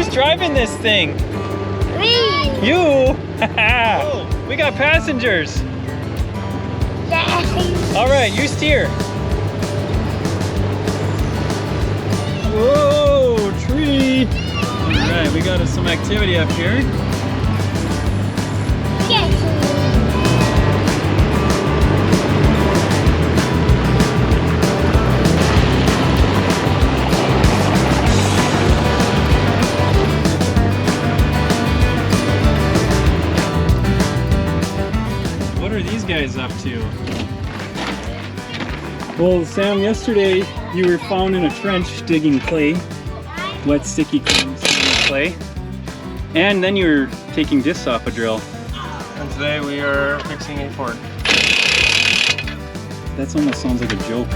Who's driving this thing? Me. You? We got passengers. Yes. All right, you steer. Whoa, tree. All right, we got some activity up here. Yes. What are these guys up to? Well, Sam, yesterday you were found in a trench digging clay, wet, sticky clay, and then you were taking discs off a drill. And today we are fixing a fork. That almost sounds like a joke.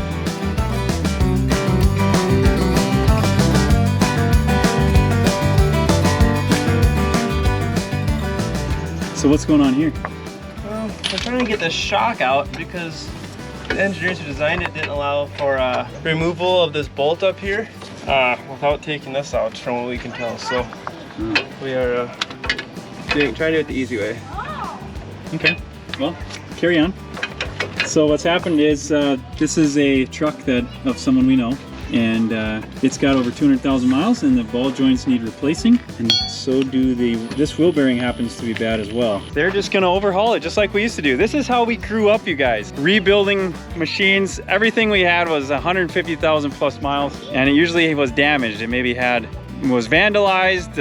So what's going on here? Well, we're trying to get the shock out because the engineers who designed it didn't allow for removal of this bolt up here without taking this out, from what we can tell. So we are trying to do it the easy way. Okay, well, carry on. So what's happened is this is a truck of someone we know, and it's got over 200,000 miles, and the ball joints need replacing, and so do this wheel bearing happens to be bad as well. They're just gonna overhaul it just like we used to do. This is how we grew up, you guys. Rebuilding machines, everything we had was 150,000 plus miles, and it usually was damaged. It maybe was vandalized,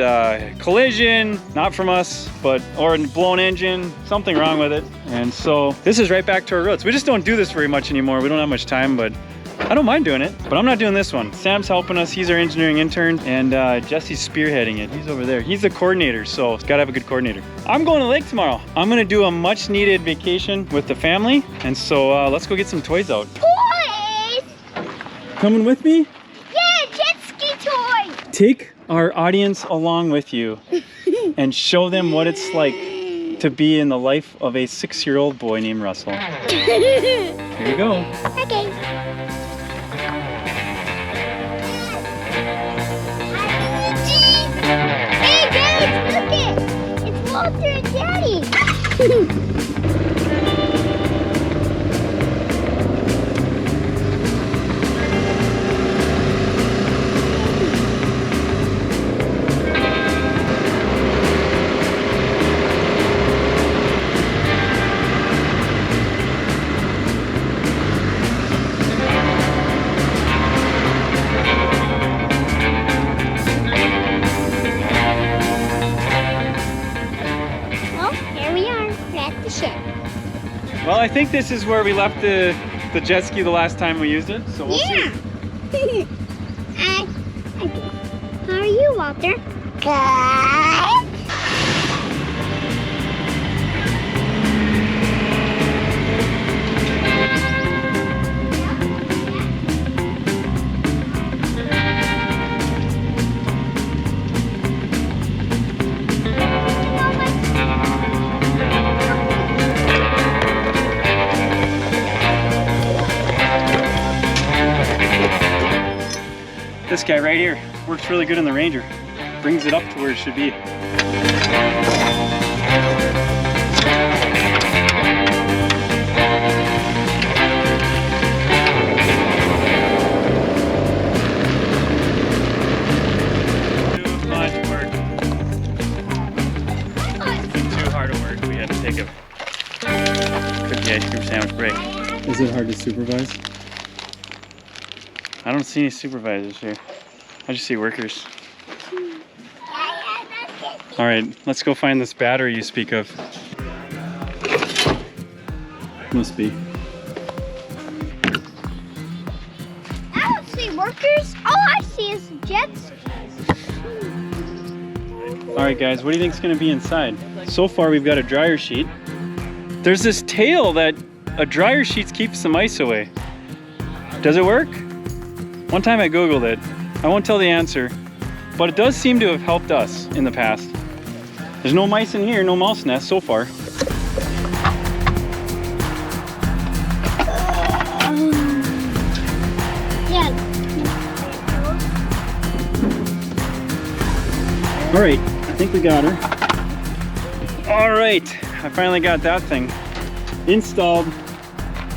collision, not from us, or a blown engine, something wrong with it. And so this is right back to our roots. We just don't do this very much anymore. We don't have much time, but I don't mind doing it, but I'm not doing this one. Sam's helping us. He's our engineering intern, and Jesse's spearheading it. He's over there. He's the coordinator, so gotta have a good coordinator. I'm going to the lake tomorrow. I'm gonna do a much needed vacation with the family, and so let's go get some toys out. Toys. Coming with me? Yeah, jet ski toys. Take our audience along with you and show them what it's like to be in the life of a 6-year-old boy named Russell. Here you go. Okay. Hey guys, look it! It's Walter and Daddy. Well, I think this is where we left the jet ski the last time we used it, so we'll see. I do. How are you, Walter? Good. This guy right here works really good in the Ranger. Brings it up to where it should be. Too much work. Too hard to work. We had to take a cookie ice cream sandwich break. Is it hard to supervise? I don't see any supervisors here. I just see workers. All right, let's go find this battery you speak of. Must be. I don't see workers. All I see is jets. All right, guys, what do you think is going to be inside? So far, we've got a dryer sheet. There's this tail that a dryer sheet keeps some ice away. Does it work? One time I Googled it. I won't tell the answer, but it does seem to have helped us in the past. There's no mice in here, no mouse nest so far. Yeah. All right, I think we got her. All right, I finally got that thing installed.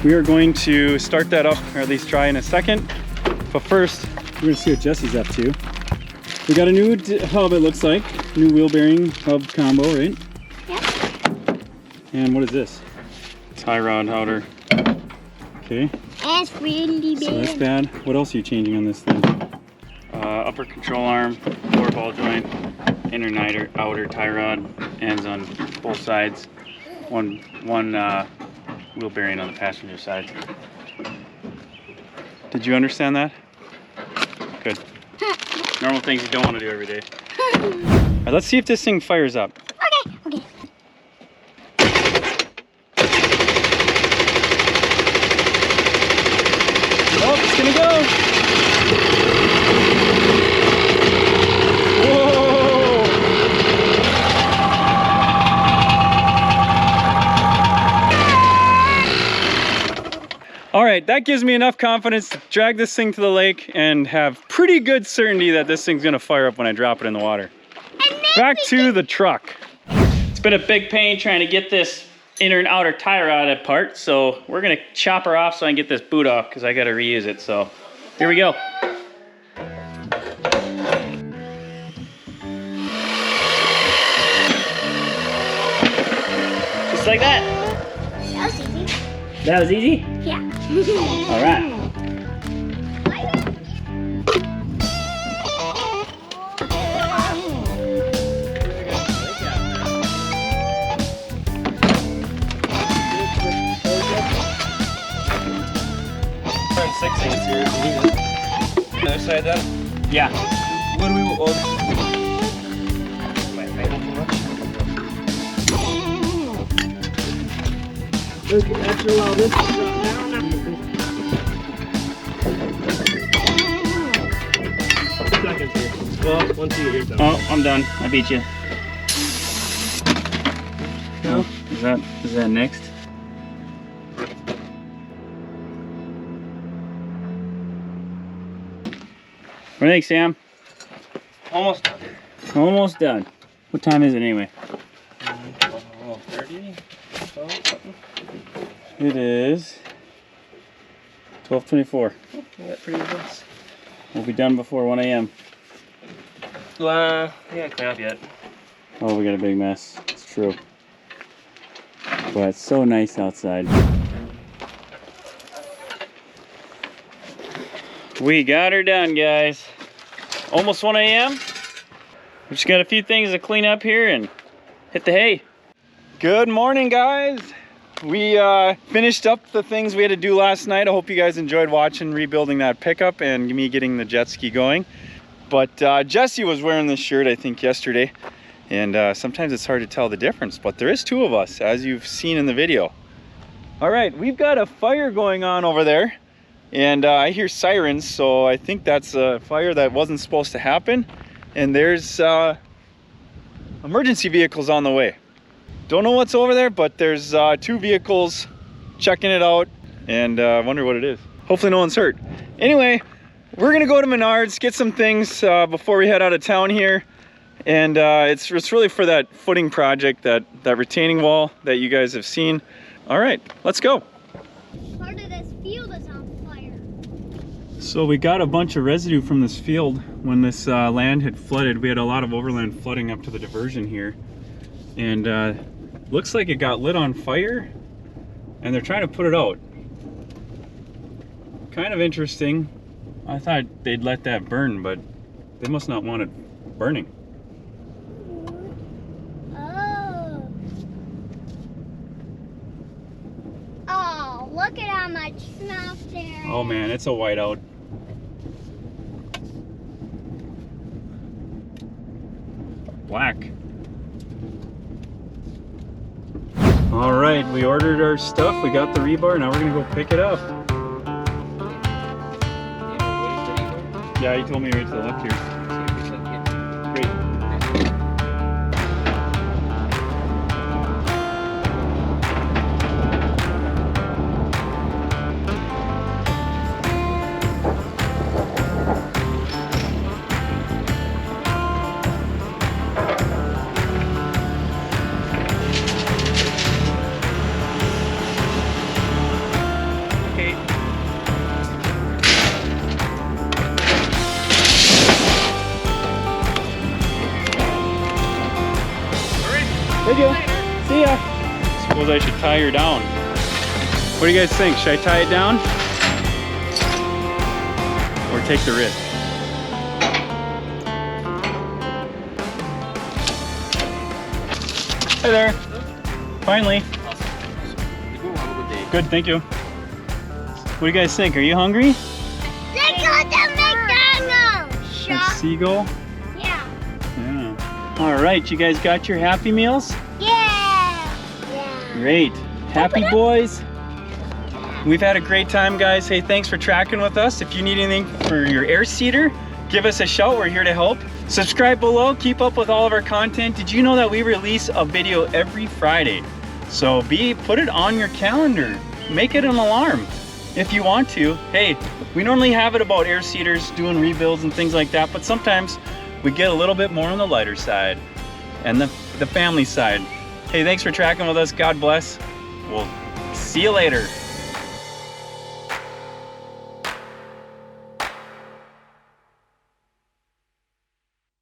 We are going to start that up, or at least try in a second. But first, we're gonna see what Jesse's up to. We got a new hub, it looks like. New wheel bearing hub combo, right? Yep. And what is this? Tie rod outer. Okay. And it's really big. So that's bad. What else are you changing on this thing? Upper control arm, lower ball joint, inner and outer tie rod, ends on both sides. One wheel bearing on the passenger side. Did you understand that? Good. Normal things you don't want to do every day. All right, let's see if this thing fires up. Okay, okay. Oh, it's gonna go. Whoa! All right, that gives me enough confidence to drag this thing to the lake and have pretty good certainty that this thing's gonna fire up when I drop it in the water. Back to the truck. It's been a big pain trying to get this inner and outer tie rod apart, so we're gonna chop her off so I can get this boot off because I gotta reuse it, so here we go. Just like that. That was easy. That was easy? Yeah. All right. Turn 6/8 here. Other side then? Yeah. What do we want? That's your allow this to drop down. 2 seconds here. Well, once you get yours done. Oh, I'm done. I beat you. No? Is that next? What do you think, Sam? Almost done. Almost done. What time is it anyway? 30? 12, something. It is 12:24. Oh, we got pretty close. We'll be done before 1 a.m. Yeah, clean up yet. Oh, we got a big mess. It's true. But it's so nice outside. We got her done, guys. Almost 1 a.m. We just got a few things to clean up here and hit the hay. Good morning, guys. We finished up the things we had to do last night. I hope you guys enjoyed watching rebuilding that pickup and me getting the jet ski going. But Jesse was wearing this shirt, I think, yesterday. And sometimes it's hard to tell the difference, but there is 2 of us, as you've seen in the video. All right, we've got a fire going on over there. And I hear sirens, so I think that's a fire that wasn't supposed to happen. And there's emergency vehicles on the way. Don't know what's over there, but there's 2 vehicles checking it out, and I wonder what it is. Hopefully no one's hurt. Anyway, we're gonna go to Menards, get some things before we head out of town here. And it's really for that footing project, that retaining wall that you guys have seen. All right, let's go. Part of this field is on fire. So we got a bunch of residue from this field when this land had flooded. We had a lot of overland flooding up to the diversion here. And looks like it got lit on fire and they're trying to put it out. Kind of interesting. I thought they'd let that burn, but they must not want it burning. Oh. Oh, look at how much smoke there. Oh man, it's a whiteout. Black. All right, we ordered our stuff. We got the rebar. Now we're gonna go pick it up. Yeah, he told me right to the left here. Great. Thank you. See ya. Suppose I should tie her down. What do you guys think? Should I tie it down? Or take the risk? Hi there. Finally. Good, thank you. What do you guys think? Are you hungry? Let's go to McDonald's. A seagull? Yeah. Yeah. All right, you guys got your Happy Meals? Yeah. Yeah. Great. Happy boys? We've had a great time, guys. Hey, thanks for tracking with us. If you need anything for your air seeder, give us a shout. We're here to help. Subscribe below. Keep up with all of our content. Did you know that we release a video every Friday? So put it on your calendar. Make it an alarm if you want to. Hey, we normally have it about air seeders, doing rebuilds and things like that, but sometimes we get a little bit more on the lighter side and the family side. Hey, thanks for tracking with us. God bless. We'll see you later.